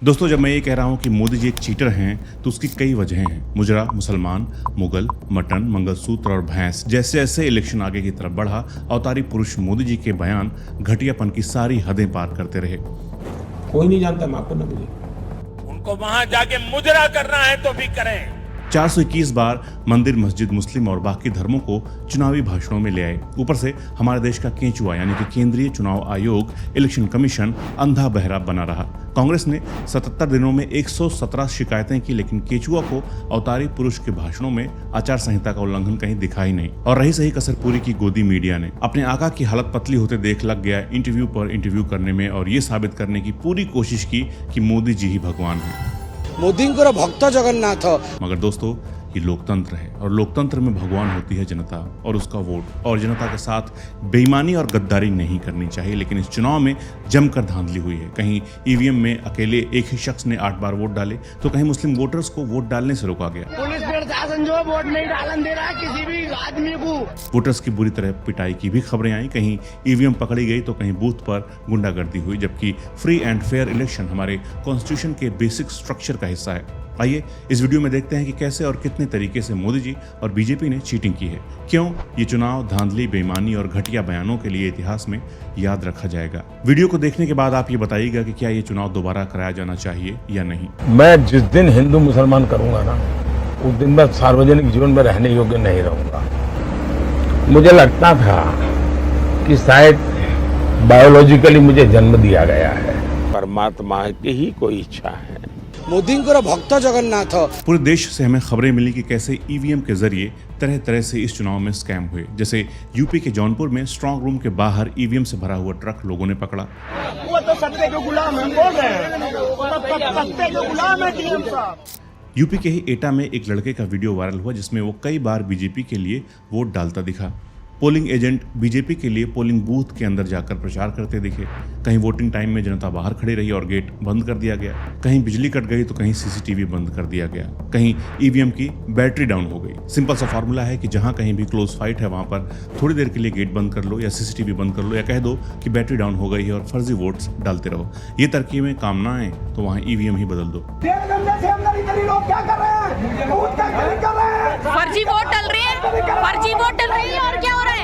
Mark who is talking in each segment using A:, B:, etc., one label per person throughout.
A: दोस्तों, जब मैं ये कह रहा हूँ कि मोदी जी एक चीटर हैं तो उसकी कई वजहें हैं। मुजरा, मुसलमान, मुगल, मटन, मंगलसूत्र और भैंस जैसे जैसे इलेक्शन आगे की तरफ बढ़ा, अवतारी पुरुष मोदी जी के बयान घटियापन की सारी हदें पार करते रहे।
B: कोई नहीं जानता, मैं आपको ना मुझे
C: उनको वहां जाके मुजरा करना है तो भी करें।
A: 421 बार मंदिर, मस्जिद, मुस्लिम और बाकी धर्मों को चुनावी भाषणों में ले आए। ऊपर से हमारे देश का केंचुआ यानी कि केंद्रीय चुनाव आयोग, इलेक्शन कमीशन अंधा बहरा बना रहा। कांग्रेस ने 77 दिनों में 117 शिकायतें की, लेकिन केंचुआ को अवतारी पुरुष के भाषणों में आचार संहिता का उल्लंघन कहीं दिखा ही नहीं। और रही सही कसर पूरी की गोदी मीडिया ने अपने आका की हालत पतली होते देख लग गया इंटरव्यू पर इंटरव्यू करने में और ये साबित करने की पूरी कोशिश की कि मोदी जी ही भगवान है।
D: मोदींकर भक्त जगन्नाथ।
A: मगर दोस्तों, ये लोकतंत्र है और लोकतंत्र में भगवान होती है जनता और उसका वोट, और जनता के साथ बेईमानी और गद्दारी नहीं करनी चाहिए। लेकिन इस चुनाव में जमकर धांधली हुई है। कहीं ईवीएम में अकेले एक ही शख्स ने 8 बार वोट डाले तो कहीं मुस्लिम वोटर्स को वोट डालने से रोका गया।
E: पुलिस प्रशासन जो वोट नहीं डालने दे रहा है किसी भी आदमी को।
A: वोटर्स की बुरी तरह पिटाई की भी खबरें आई। कहीं ईवीएम पकड़ी गई तो कहीं बूथ पर गुंडागर्दी हुई, जबकि फ्री एंड फेयर इलेक्शन हमारे कॉन्स्टिट्यूशन के बेसिक स्ट्रक्चर का हिस्सा है। आइए इस वीडियो में देखते हैं कि कैसे और कितने तरीके से मोदी जी और बीजेपी ने चीटिंग की है। क्यों ये चुनाव धांधली, बेईमानी और घटिया बयानों के लिए इतिहास में याद रखा जाएगा। वीडियो को देखने के बाद आप ये बताइएगा कि क्या ये चुनाव दोबारा कराया जाना चाहिए या नहीं।
B: मैं जिस दिन हिंदू मुसलमान करूंगा ना, उस दिन मैं सार्वजनिक जीवन में रहने योग्य नहीं रहूंगा। मुझे लगता था कि शायद बायोलॉजिकली मुझे जन्म दिया गया है, परमात्मा की ही कोई इच्छा है।
D: मोदींकर भक्त जगन्नाथ।
A: पूरे देश से हमें खबरें मिली कि कैसे ईवीएम के जरिए तरह तरह से इस चुनाव में स्कैम हुए। जैसे यूपी के जौनपुर में स्ट्रांग रूम के बाहर ईवीएम से भरा हुआ ट्रक लोगों ने पकड़ा।
E: वो तो सत्ते के गुलाम है, बोल रहे हैं सत्ते के गुलाम है टीएम साहब।
A: यूपी के ही एटा में एक लड़के का वीडियो वायरल हुआ जिसमें वो कई बार बीजेपी के लिए वोट डालता दिखा। पोलिंग एजेंट बीजेपी के लिए पोलिंग बूथ के अंदर जाकर प्रचार करते दिखे। कहीं वोटिंग टाइम में जनता बाहर खड़ी रही और गेट बंद कर दिया गया। कहीं बिजली कट गई तो कहीं सीसीटीवी बंद कर दिया गया। कहीं ईवीएम की बैटरी डाउन हो गई। सिंपल सा फार्मूला है कि जहां कहीं भी क्लोज फाइट है वहां पर थोड़ी देर के लिए गेट बंद कर लो या सीसीटीवी बंद कर लो या कह दो कि बैटरी डाउन हो गई है और फर्जी वोट्स डालते रहो। ये तरकीबें काम ना आए तो वहां ईवीएम ही बदल दो।
E: लोग क्या कर रहे हैं? फर्जी वोट डल रही है, फर्जी वोट डल रही है और क्या हो रहा है?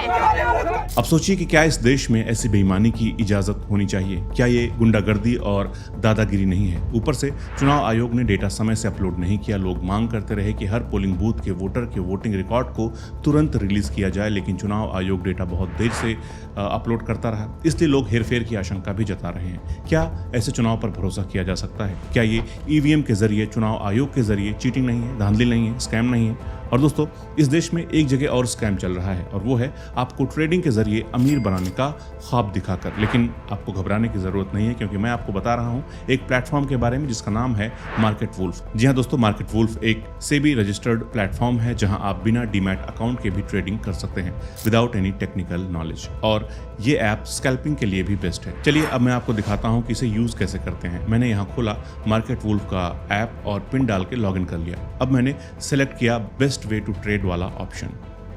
A: अब सोचिए कि क्या इस देश में ऐसी बेईमानी की इजाजत होनी चाहिए? क्या ये गुंडागर्दी और दादागिरी नहीं है? ऊपर से चुनाव आयोग ने डेटा समय से अपलोड नहीं किया। लोग मांग करते रहे कि हर पोलिंग बूथ के वोटर के वोटिंग रिकॉर्ड को तुरंत रिलीज किया जाए, लेकिन चुनाव आयोग डेटा बहुत देर से अपलोड करता रहा। इसलिए लोग हेरफेर की आशंका भी जता रहे हैं। क्या ऐसे चुनाव पर भरोसा किया जा सकता है? क्या ये ईवीएम के जरिए, चुनाव आयोग के जरिए चीटिंग नहीं है, धांधली नहीं है, स्कैम नहीं है? और दोस्तों, इस देश में एक जगह और स्कैम चल रहा है और वो है आपको ट्रेडिंग के जरिए अमीर बनाने का ख्वाब दिखाकर। लेकिन आपको घबराने की जरूरत नहीं है, क्योंकि मैं आपको बता रहा हूं एक प्लेटफॉर्म के बारे में जिसका नाम है मार्केट वुल्फ। जी हां दोस्तों, मार्केट वुल्फ एक सेबी रजिस्टर्ड प्लेटफॉर्म है जहां आप बिना डीमैट अकाउंट के भी ट्रेडिंग कर सकते हैं विदाउट एनी टेक्निकल नॉलेज। और ये ऐप स्कैल्पिंग के लिए भी बेस्ट है। चलिए अब मैं आपको दिखाता हूं कि इसे यूज कैसे करते हैं। मैंने यहाँ खोला मार्केट वुल्फ का ऐप और पिन डाल के लॉगिन कर लिया। अब मैंने सेलेक्ट किया बेस्ट वे टू ट्रेड वाला ऑप्शन।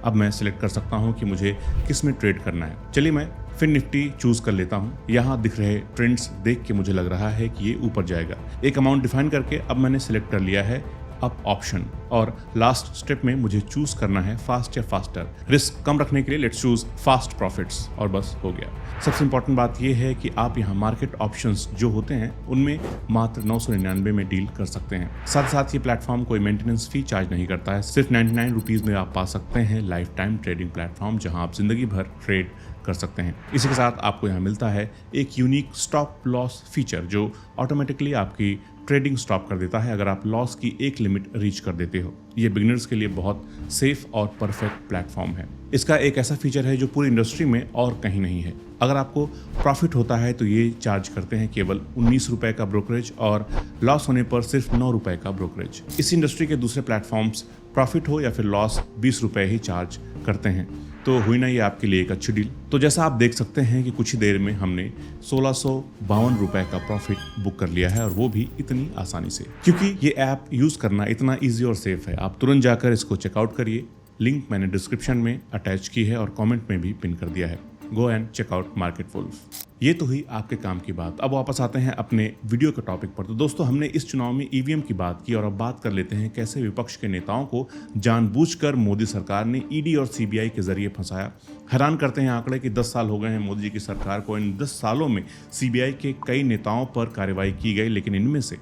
A: अब मैं सिलेक्ट कर सकता हूं कि मुझे किस में ट्रेड करना है। चलिए मैं फिर निफ्टी चूज कर लेता हूं। यहाँ दिख रहे ट्रेंड्स देख के मुझे लग रहा है कि ये ऊपर जाएगा। एक अमाउंट डिफाइन करके अब मैंने सिलेक्ट कर लिया है अप ऑप्शन, और लास्ट स्टेप में मुझे चूज करना है फास्ट या फास्टर। रिस्क कम रखने के लिए लेट्स चूज फास्ट प्रॉफिट्स, और बस हो गया। सबसे इंपॉर्टेंट बात यह है कि आप यहाँ मार्केट ऑप्शंस जो होते हैं उनमें मात्र 999 में डील कर सकते हैं। साथ साथ ये प्लेटफॉर्म कोई मेंटेनेंस फी चार्ज नहीं करता है। सिर्फ 99 रुपीज में आप पा सकते हैं लाइफ टाइम ट्रेडिंग प्लेटफॉर्म जहां आप जिंदगी भर ट्रेड कर सकते हैं। इसी के साथ आपको यहाँ मिलता है एक यूनिक स्टॉप लॉस फीचर जो ऑटोमेटिकली आपकी ट्रेडिंग स्टॉप कर देता है अगर आप लॉस की एक लिमिट रीच कर देते हो। ये बिगिनर्स के लिए बहुत सेफ और परफेक्ट प्लेटफॉर्म है। इसका एक ऐसा फीचर है जो पूरी इंडस्ट्री में और कहीं नहीं है। अगर आपको प्रॉफिट होता है तो ये चार्ज करते हैं केवल 19 रुपए का ब्रोकरेज और लॉस होने पर सिर्फ 9 रुपए का ब्रोकरेज। इस इंडस्ट्री के दूसरे प्लेटफॉर्म्स प्रॉफिट हो या फिर लॉस 20 रुपए ही चार्ज करते हैं। तो हुई ना ये आपके लिए एक अच्छी डील। तो जैसा आप देख सकते हैं कि कुछ ही देर में हमने 1652 रुपए का प्रॉफिट बुक कर लिया है, और वो भी इतनी आसानी से, क्योंकि ये ऐप यूज करना इतना इजी और सेफ है। आप तुरंत जाकर इसको चेकआउट करिए। लिंक मैंने डिस्क्रिप्शन में अटैच की है और कमेंट में भी पिन कर दिया है। Go and check out market wolf. ये तो हुई आपके काम की बात। अब वापस आते हैं अपने वीडियो के टॉपिक पर। तो दोस्तों, हमने इस चुनाव में ईवीएम की बात की और अब बात कर लेते हैं कैसे विपक्ष के नेताओं को जानबूझकर मोदी सरकार ने ईडी और सीबीआई के जरिए फंसाया। हैरान करते हैं आंकड़े कि 10 साल हो गए हैं मोदी जी की सरकार को। इन 10 सालों में सीबीआई के कई नेताओं पर कार्रवाई की गई, लेकिन इनमें से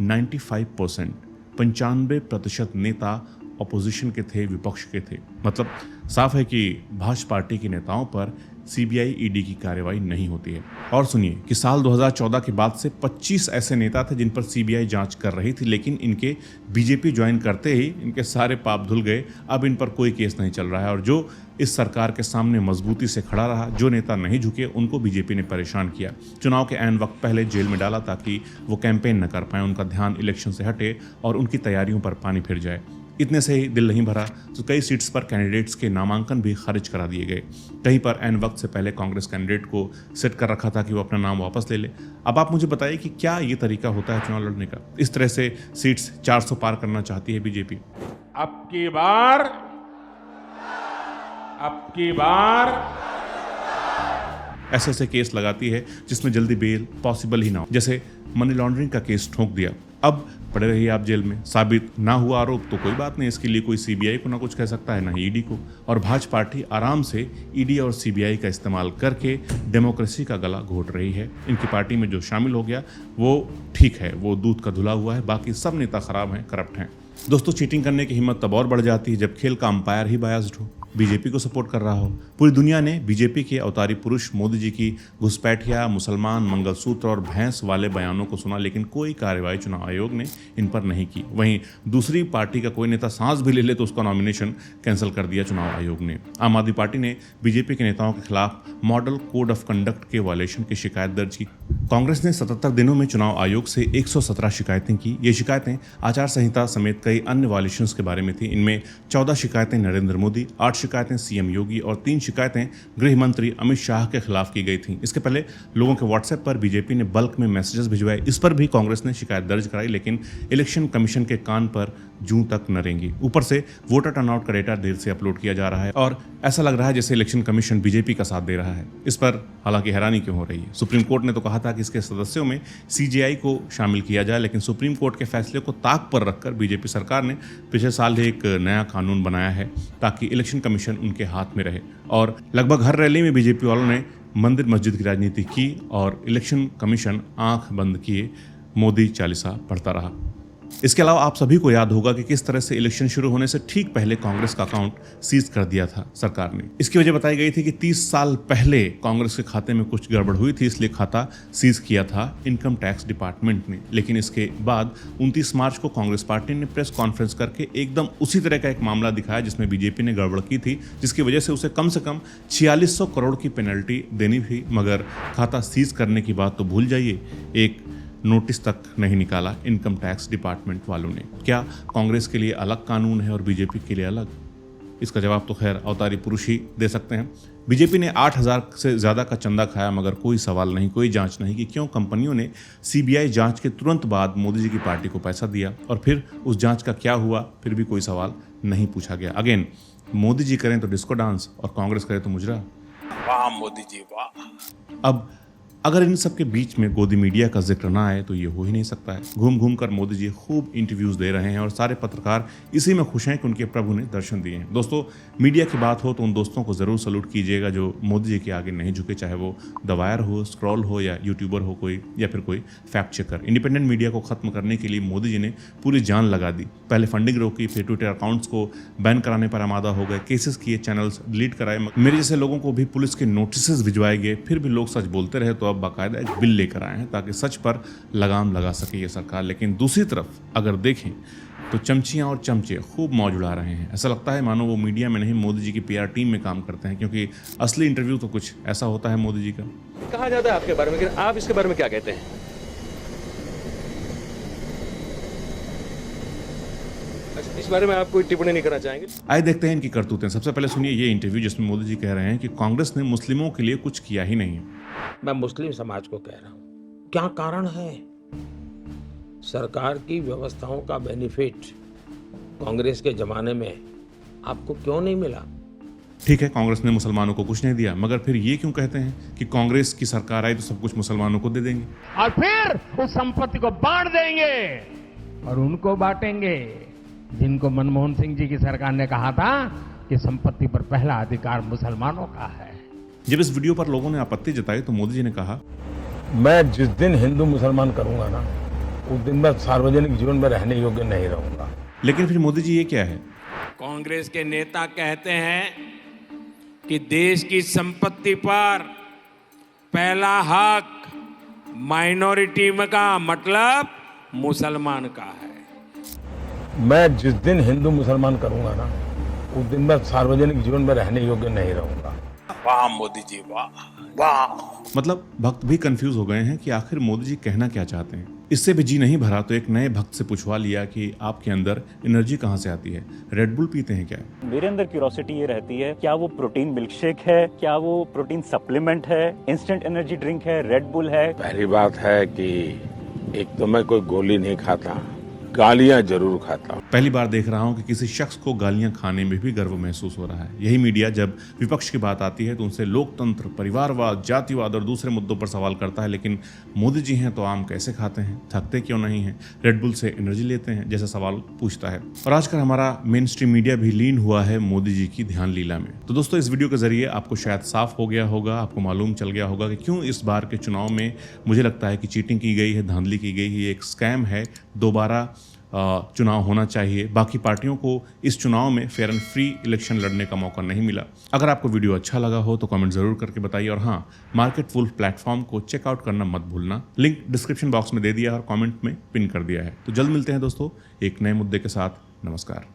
A: 95% नेता अपोजिशन के थे, विपक्ष के थे। मतलब साफ है कि भाजपा पार्टी के नेताओं पर सीबीआई ईडी की कार्रवाई नहीं होती है। और सुनिए कि साल 2014 के बाद से 25 ऐसे नेता थे जिन पर सीबीआई जांच कर रही थी, लेकिन इनके बीजेपी ज्वाइन करते ही इनके सारे पाप धुल गए। अब इन पर कोई केस नहीं चल रहा है और जो इस सरकार के सामने मजबूती से खड़ा रहा, जो नेता नहीं झुके, उनको बीजेपी ने परेशान किया। चुनाव के ऐन वक्त पहले जेल में डाला ताकि वो कैंपेन न कर पाए, उनका ध्यान इलेक्शन से हटे और उनकी तैयारियों पर पानी फिर जाए। इतने से ही दिल नहीं भरा तो कई सीट्स पर कैंडिडेट्स के नामांकन भी खारिज करा दिए गए। कहीं पर ऐन वक्त से पहले कांग्रेस कैंडिडेट को सेट कर रखा था कि वो अपना नाम वापस ले ले। अब आप मुझे बताइए कि क्या ये तरीका होता है चुनाव लड़ने का? इस तरह से सीट्स 400 पार करना चाहती है बीजेपी।
C: अब की बार
A: ऐसे ऐसे केस लगाती है जिसमें जल्दी बेल पॉसिबल ही ना हो। जैसे मनी लॉन्ड्रिंग का केस ठोक दिया, अब पड़े रहिए आप जेल में। साबित ना हुआ आरोप तो कोई बात नहीं, इसके लिए कोई सीबीआई को ना कुछ कह सकता है ना ईडी को। और भाजपा पार्टी आराम से ईडी और सीबीआई का इस्तेमाल करके डेमोक्रेसी का गला घोट रही है। इनकी पार्टी में जो शामिल हो गया वो ठीक है, वो दूध का धुला हुआ है, बाकी सब नेता खराब हैं, करप्ट हैं। दोस्तों, चीटिंग करने की हिम्मत तब और बढ़ जाती है जब खेल का अंपायर ही बायस्ड हो, बीजेपी को सपोर्ट कर रहा हो। पूरी दुनिया ने बीजेपी के अवतारी पुरुष मोदी जी की घुसपैठिया, मुसलमान, मंगलसूत्र और भैंस वाले बयानों को सुना, लेकिन कोई कार्रवाई चुनाव आयोग ने इन पर नहीं की। वहीं दूसरी पार्टी का कोई नेता सांस भी ले ले तो उसका नॉमिनेशन कैंसिल कर दिया चुनाव आयोग ने। आम आदमी पार्टी ने बीजेपी के नेताओं के खिलाफ मॉडल कोड ऑफ कंडक्ट के वायलेशन की शिकायत दर्ज की। कांग्रेस ने 77 दिनों में चुनाव आयोग से 117 शिकायतें की। ये शिकायतें आचार संहिता समेत कई अन्य वायलेशंस के बारे में थी। इनमें 14 शिकायतें नरेंद्र मोदी, 8 शिकायतें सीएम योगी और 3 शिकायतें गृह मंत्री अमित शाह के खिलाफ की गई थीं। इसके पहले लोगों के व्हाट्सएप पर बीजेपी ने बल्क में मैसेजेस भिजवाए, इस पर भी कांग्रेस ने शिकायत दर्ज कराई, लेकिन इलेक्शन कमीशन के कान पर जूं तक न रेंगी। ऊपर से वोटर टर्नआउट का डेटा देर से अपलोड किया जा रहा है और ऐसा लग रहा है जैसे इलेक्शन कमीशन बीजेपी का साथ दे रहा है। इस पर हालांकि हैरानी क्यों हो रही है? सुप्रीम कोर्ट ने तो कहा था कि इसके सदस्यों में सीजेआई को शामिल किया जाए, लेकिन सुप्रीम कोर्ट के फैसले को ताक पर रखकर बीजेपी सरकार ने पिछले साल एक नया कानून बनाया है ताकि इलेक्शन कमीशन उनके हाथ में रहे। और लगभग हर रैली में बीजेपी वालों ने मंदिर मस्जिद की राजनीति की और इलेक्शन कमीशन आंख बंद किए मोदी चालीसा पढ़ता रहा। इसके अलावा आप सभी को याद होगा कि किस तरह से इलेक्शन शुरू होने से ठीक पहले कांग्रेस का अकाउंट सीज कर दिया था सरकार ने। इसकी वजह बताई गई थी कि 30 साल पहले कांग्रेस के खाते में कुछ गड़बड़ हुई थी, इसलिए खाता सीज किया था इनकम टैक्स डिपार्टमेंट ने। लेकिन इसके बाद 29 मार्च को कांग्रेस पार्टी ने प्रेस कॉन्फ्रेंस करके एकदम उसी तरह का एक मामला दिखाया जिसमें बीजेपी ने गड़बड़ की थी, जिसकी वजह से उसे कम से कम 4600 करोड़ की पेनल्टी देनी थी। मगर खाता सीज करने की बात तो भूल जाइए, एक नोटिस तक नहीं निकाला इनकम टैक्स डिपार्टमेंट वालों ने। क्या कांग्रेस के लिए अलग कानून है और बीजेपी के लिए अलग? इसका जवाब तो खैर अवतारी पुरुष ही दे सकते हैं। बीजेपी ने 8000 से ज़्यादा का चंदा खाया, मगर कोई सवाल नहीं, कोई जांच नहीं कि क्यों कंपनियों ने सीबीआई जांच के तुरंत बाद मोदी जी की पार्टी को पैसा दिया और फिर उस जांच का क्या हुआ, फिर भी कोई सवाल नहीं पूछा गया। अगेन, मोदी जी करें तो डिस्को डांस और कांग्रेस करे तो मुजरा।
C: वाह मोदी जी वाह।
A: अब अगर इन सब के बीच में गोदी मीडिया का जिक्र ना आए तो ये हो ही नहीं सकता है। घूम घूम कर मोदी जी खूब इंटरव्यूज दे रहे हैं और सारे पत्रकार इसी में खुश हैं कि उनके प्रभु ने दर्शन दिए हैं। दोस्तों, मीडिया की बात हो तो उन दोस्तों को जरूर सल्यूट कीजिएगा जो मोदी जी के आगे नहीं झुके, चाहे वो द वायर हो, स्क्रॉल हो या यूट्यूबर हो कोई, या फिर कोई फैक्ट चेकर। इंडिपेंडेंट मीडिया को खत्म करने के लिए मोदी जी ने पूरी जान लगा दी। पहले फंडिंग रोकी, फिर ट्विटर अकाउंट्स को बैन कराने पर आमादा हो गए, केसेस किए, चैनल्स डिलीट कराए। मेरे जैसे लोगों को भी पुलिस के नोटिस भिजवाए गए, फिर भी लोग सच बोलते रहे तो अब बाकायदा एक बिल लेकर आए हैं ताकि सच पर लगाम लगा सके ये सरकार। लेकिन दूसरी तरफ अगर देखें तो चमचियां और चमचे खूब मौज उड़ा रहे हैं। ऐसा लगता है मानो वो मीडिया में नहीं, मोदी जी की पीआर टीम में काम करते हैं, क्योंकि असली इंटरव्यू तो कुछ ऐसा होता है मोदी जी का।
F: कहा जाता है आपके बारे में, लेकिन आप इसके बारे में क्या कहते हैं? इस बारे में आप कोई टिप्पणी नहीं करना चाहेंगे?
A: आइए देखते हैं इनकी करतूतें। सबसे पहले सुनिए ये इंटरव्यू जिसमें मोदी जी कह रहे हैं कि कांग्रेस ने मुस्लिमों के लिए कुछ किया ही नहीं है।
B: मैं मुस्लिम समाज को कह रहा हूं, क्या कारण है? सरकार की व्यवस्थाओं का बेनिफिट कांग्रेस के जमाने में आपको क्यों नहीं मिला?
A: ठीक है, कांग्रेस ने मुसलमानों को कुछ नहीं दिया, मगर फिर ये क्यों कहते हैं कि कांग्रेस की सरकार आई तो सब कुछ मुसलमानों को दे देंगे
E: और फिर उस संपत्ति को बांट देंगे और उनको बांटेंगे जिनको मनमोहन सिंह जी की सरकार ने कहा था कि संपत्ति पर पहला अधिकार मुसलमानों का है।
A: जब इस वीडियो पर लोगों ने आपत्ति जताई तो मोदी जी ने कहा,
B: मैं जिस दिन हिंदू मुसलमान करूंगा ना, उस दिन मैं सार्वजनिक जीवन में रहने योग्य नहीं रहूंगा।
A: लेकिन फिर मोदी जी ये क्या है?
C: कांग्रेस के नेता कहते हैं कि देश की संपत्ति पर पहला हक माइनॉरिटी में का मतलब मुसलमान का है।
B: मैं जिस दिन हिंदू मुसलमान करूंगा ना, उस दिन मैं सार्वजनिक जीवन में रहने योग्य नहीं रहूंगा।
C: वाह मोदी जी, वाह वाह।
A: मतलब भक्त भी कंफ्यूज हो गए हैं कि आखिर मोदी जी कहना क्या चाहते हैं। इससे भी जी नहीं भरा तो एक नए भक्त से पूछवा लिया कि आपके अंदर एनर्जी कहाँ से आती है, रेड बुल पीते हैं क्या?
G: मेरे अंदर क्यूरोसिटी ये रहती है, क्या वो प्रोटीन मिल्कशेक है, क्या वो प्रोटीन सप्लीमेंट है, इंस्टेंट एनर्जी ड्रिंक है, रेड बुल है।
B: पहली बात है कि एक तो मैं कोई गोली नहीं खाता, गालियां जरूर खाता हूं।
A: पहली बार देख रहा हूं कि किसी शख्स को गालियां खाने में भी गर्व महसूस हो रहा है। यही मीडिया जब विपक्ष की बात आती है तो उनसे लोकतंत्र, परिवारवाद, जातिवाद और दूसरे मुद्दों पर सवाल करता है, लेकिन मोदी जी हैं तो आम कैसे खाते हैं, थकते क्यों नहीं हैं, रेड बुल से एनर्जी लेते हैं, जैसा सवाल पूछता है। और आजकल हमारा मेन स्ट्रीम मीडिया भी लीन हुआ है मोदी जी की ध्यान लीला में। तो दोस्तों, इस वीडियो के जरिए आपको शायद साफ हो गया होगा, आपको मालूम चल गया होगा कि क्यों इस बार के चुनाव में मुझे लगता है कि चीटिंग की गई है, धांधली की गई है, ये एक स्कैम है। दोबारा चुनाव होना चाहिए। बाकी पार्टियों को इस चुनाव में फेयर एंड फ्री इलेक्शन लड़ने का मौका नहीं मिला। अगर आपको वीडियो अच्छा लगा हो तो कमेंट जरूर करके बताइए, और हाँ, मार्केट वुल्फ प्लेटफॉर्म को चेकआउट करना मत भूलना। लिंक डिस्क्रिप्शन बॉक्स में दे दिया है और कमेंट में पिन कर दिया है। तो जल्द मिलते हैं दोस्तों एक नए मुद्दे के साथ। नमस्कार।